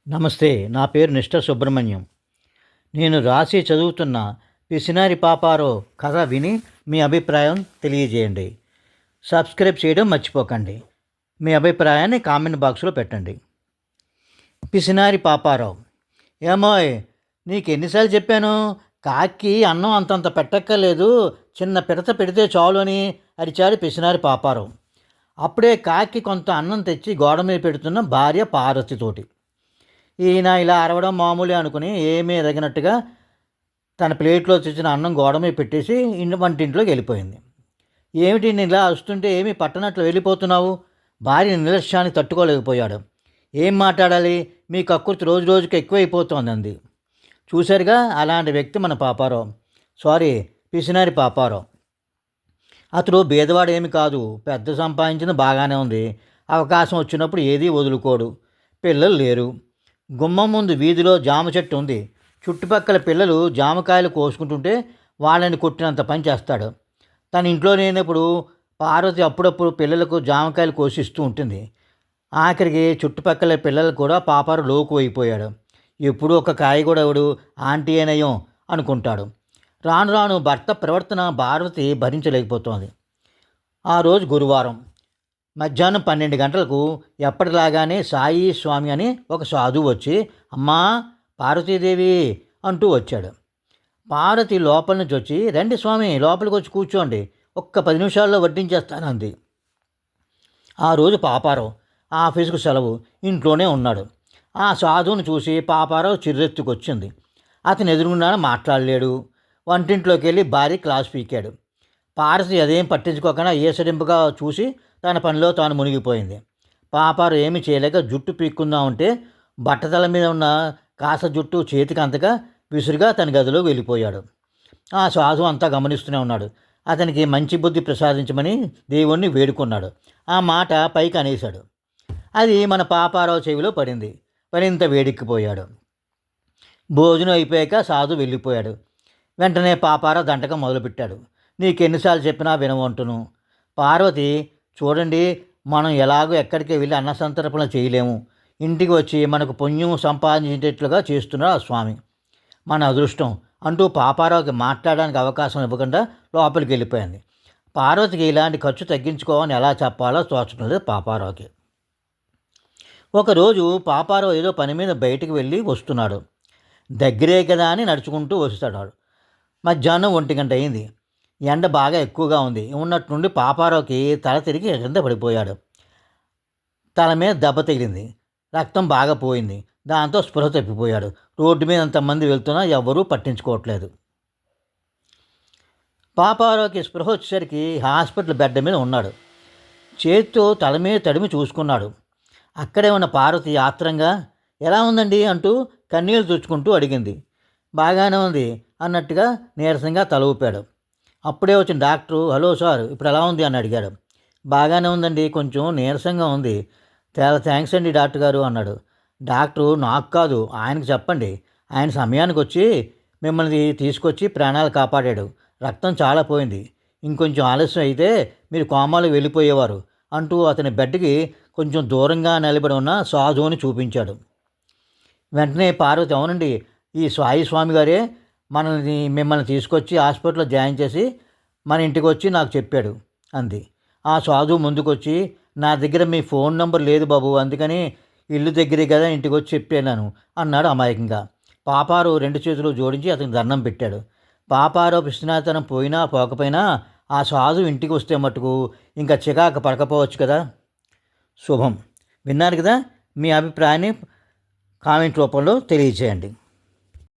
నమస్తే. నా పేరు నిష్ఠ సుబ్రహ్మణ్యం. నేను రాసి చదువుతున్న పిసినారి పాపారో కథ విని మీ అభిప్రాయం తెలియజేయండి. సబ్స్క్రైబ్ చేయడం మర్చిపోకండి. మీ అభిప్రాయాన్ని కామెంట్ బాక్స్లో పెట్టండి. పిసినారి పాపారావు. ఏమోయ్, నీకు ఎన్నిసార్లు చెప్పాను, కాకి అన్నం అంతంత పెట్టక్కర్లేదు, చిన్న పిడత పెడితే చాలు అని అరిచాడు పిసినారి పాపారావు. అప్పుడే కాకి కొంత అన్నం తెచ్చి గోడ మీద పెడుతున్న భార్య పార్వతితోటి. ఈయన ఇలా అరవడం మామూలే అనుకుని ఏమీ ఎదగినట్టుగా తన ప్లేట్లో తెచ్చిన అన్నం గోడ మీద పెట్టేసి వంటింట్లోకి వెళ్ళిపోయింది. ఏమిటి నేను ఇలా వస్తుంటే ఏమీ పట్టనట్లు వెళ్ళిపోతున్నావు? భార్య నిర్లక్ష్యాన్ని తట్టుకోలేకపోయాడు. ఏం మాట్లాడాలి, మీ కక్కుర్తి రోజు రోజుకి ఎక్కువైపోతోంది. చూశారుగా, అలాంటి వ్యక్తి మన పాపారావు. పిసినారి పాపారావు. అతడు బీదవాడు ఏమి కాదు, పెద్ద సంపాదించిన బాగానే ఉంది. అవకాశం వచ్చినప్పుడు ఏదీ వదులుకోడు. పిల్లలు లేరు. గుమ్మం ముందు వీధిలో జామ చెట్టు ఉంది. చుట్టుపక్కల పిల్లలు జామకాయలు కోసుకుంటుంటే వాళ్ళని కొట్టినంత పని చేస్తాడు. తన ఇంట్లో లేనప్పుడు పార్వతి అప్పుడప్పుడు పిల్లలకు జామకాయలు కోసిస్తూ ఉంటుంది. ఆఖరికి చుట్టుపక్కల పిల్లలు కూడా పాపారు లోకు అయిపోయాడు. ఎప్పుడూ ఒక కాయ కూడా ఎవడు ఆంటీ అయినయం అనుకుంటాడు. రాను రాను భర్త ప్రవర్తన పార్వతి భరించలేకపోతోంది. ఆ రోజు గురువారం మధ్యాహ్నం 12 గంటలకు ఎప్పటిలాగానే సాయి స్వామి అని ఒక సాధువు వచ్చి, అమ్మా పార్వతీదేవి అంటూ వచ్చాడు. పార్వతి లోపల నుంచి వచ్చి, రండి స్వామి, లోపలికి వచ్చి కూర్చోండి, ఒక్క 10 నిమిషాల్లో వడ్డించేస్తానంది. ఆ రోజు పాపారావు ఆఫీసుకు సెలవు, ఇంట్లోనే ఉన్నాడు. ఆ సాధువును చూసి పాపారావు చిర్రెత్తుకొచ్చింది. అతను ఎదురుగుండా మాట్లాడలేడు. వంటింట్లోకి వెళ్ళి భార్య క్లాస్ పీకాడు. పార్వతి అదేం పట్టించుకోకుండా ఏసడింపుగా చూసి తన పనిలో తాను మునిగిపోయింది. పాపారు ఏమి చేయలేక జుట్టు పీక్కుందామంటే బట్టతల మీద ఉన్న కాస జుట్టు చేతికి అంతగా విసురుగా తన గదిలో వెళ్ళిపోయాడు. ఆ సాధువు అంతా గమనిస్తూనే ఉన్నాడు. అతనికి మంచి బుద్ధి ప్రసాదించమని దేవుణ్ణి వేడుకున్నాడు. ఆ మాట పైకి అనేశాడు. అది మన పాపారావు చెవిలో పడింది. మరింత వేడెక్కిపోయాడు. భోజనం అయిపోయాక సాధు వెళ్ళిపోయాడు. వెంటనే పాపారావు దంటకం మొదలుపెట్టాడు. నీకెన్నిసార్లు చెప్పినా వినవంటును. పార్వతి, చూడండి, మనం ఎలాగో ఎక్కడికి వెళ్ళి అన్నసంతర్పణ చేయలేము. ఇంటికి వచ్చి మనకు పుణ్యం సంపాదించేటట్లుగా చేస్తున్నాడు ఆ స్వామి. మన అదృష్టం అంటూ పాపారావుకి మాట్లాడడానికి అవకాశం ఇవ్వకుండా లోపలికి వెళ్ళిపోయింది. పార్వతికి ఇలాంటి ఖర్చు తగ్గించుకోవాలని ఎలా చెప్పాలో తోచలేదు పాపారావుకి. ఒకరోజు పాపారావు ఏదో పని మీద బయటికి వెళ్ళి వస్తున్నాడు. దగ్గరే కదా అని నడుచుకుంటూ వస్తాడు. మధ్యాహ్నం 1 గంట అయింది. ఎండ బాగా ఎక్కువగా ఉంది. ఉన్నట్టుండి పాపారావుకి తల తిరిగి కింద పడిపోయాడు. తల మీద దెబ్బ తగిలింది. రక్తం బాగా పోయింది. దాంతో స్పృహ తప్పిపోయాడు. రోడ్డు మీద అంతమంది వెళ్తున్నా ఎవ్వరూ పట్టించుకోవట్లేదు. పాపారావుకి స్పృహ వచ్చేసరికి హాస్పిటల్ బెడ్ మీద ఉన్నాడు. చేతితో తల మీద తడిమి చూసుకున్నాడు. అక్కడే ఉన్న పార్వతి ఆత్రంగా, ఎలా ఉందండి అంటూ కన్నీళ్లు తుడుచుకుంటూ అడిగింది. బాగానే ఉంది అన్నట్టుగా నీరసంగా తల ఊపాడు. అప్పుడే వచ్చిన డాక్టరు, హలో సార్, ఇప్పుడు ఎలా ఉంది అని అడిగాడు. బాగానే ఉందండి, కొంచెం నీరసంగా ఉంది. చాలా థ్యాంక్స్ అండి డాక్టర్ గారు అన్నాడు. డాక్టరు, నాకు కాదు, ఆయనకు చెప్పండి. ఆయన సమయానికి వచ్చి మిమ్మల్ని తీసుకొచ్చి ప్రాణాలు కాపాడాడు. రక్తం చాలా పోయింది. ఇంకొంచెం ఆలస్యం అయితే మీరు కోమాలో వెళ్ళిపోయేవారు అంటూ అతని బెడ్కి కొంచెం దూరంగా నిలబడి ఉన్న సాధువుని చూపించాడు. వెంటనే పార్వతి, అవునండి, ఈ సాయి స్వామి గారే మిమ్మల్ని తీసుకొచ్చి హాస్పిటల్లో జాయిన్ చేసి మన ఇంటికి వచ్చి నాకు చెప్పాడు అంది. ఆ సాధువు ముందుకొచ్చి, నా దగ్గర మీ ఫోన్ నెంబర్ లేదు బాబు, అందుకని ఇల్లు దగ్గరే కదా ఇంటికి వచ్చి చెప్పాను అన్నాడు అమాయకంగా. పాపారావు 2 చేతులు జోడించి అతనికి దండం పెట్టాడు. పాపారావు పిసినాతనం పోయినా పోకపోయినా ఆ సాధువు ఇంటికి వస్తే మటుకు ఇంకా చికాకు పడకపోవచ్చు కదా. శుభం. విన్నారు కదా, మీ అభిప్రాయాన్ని కామెంట్ రూపంలో తెలియచేయండి.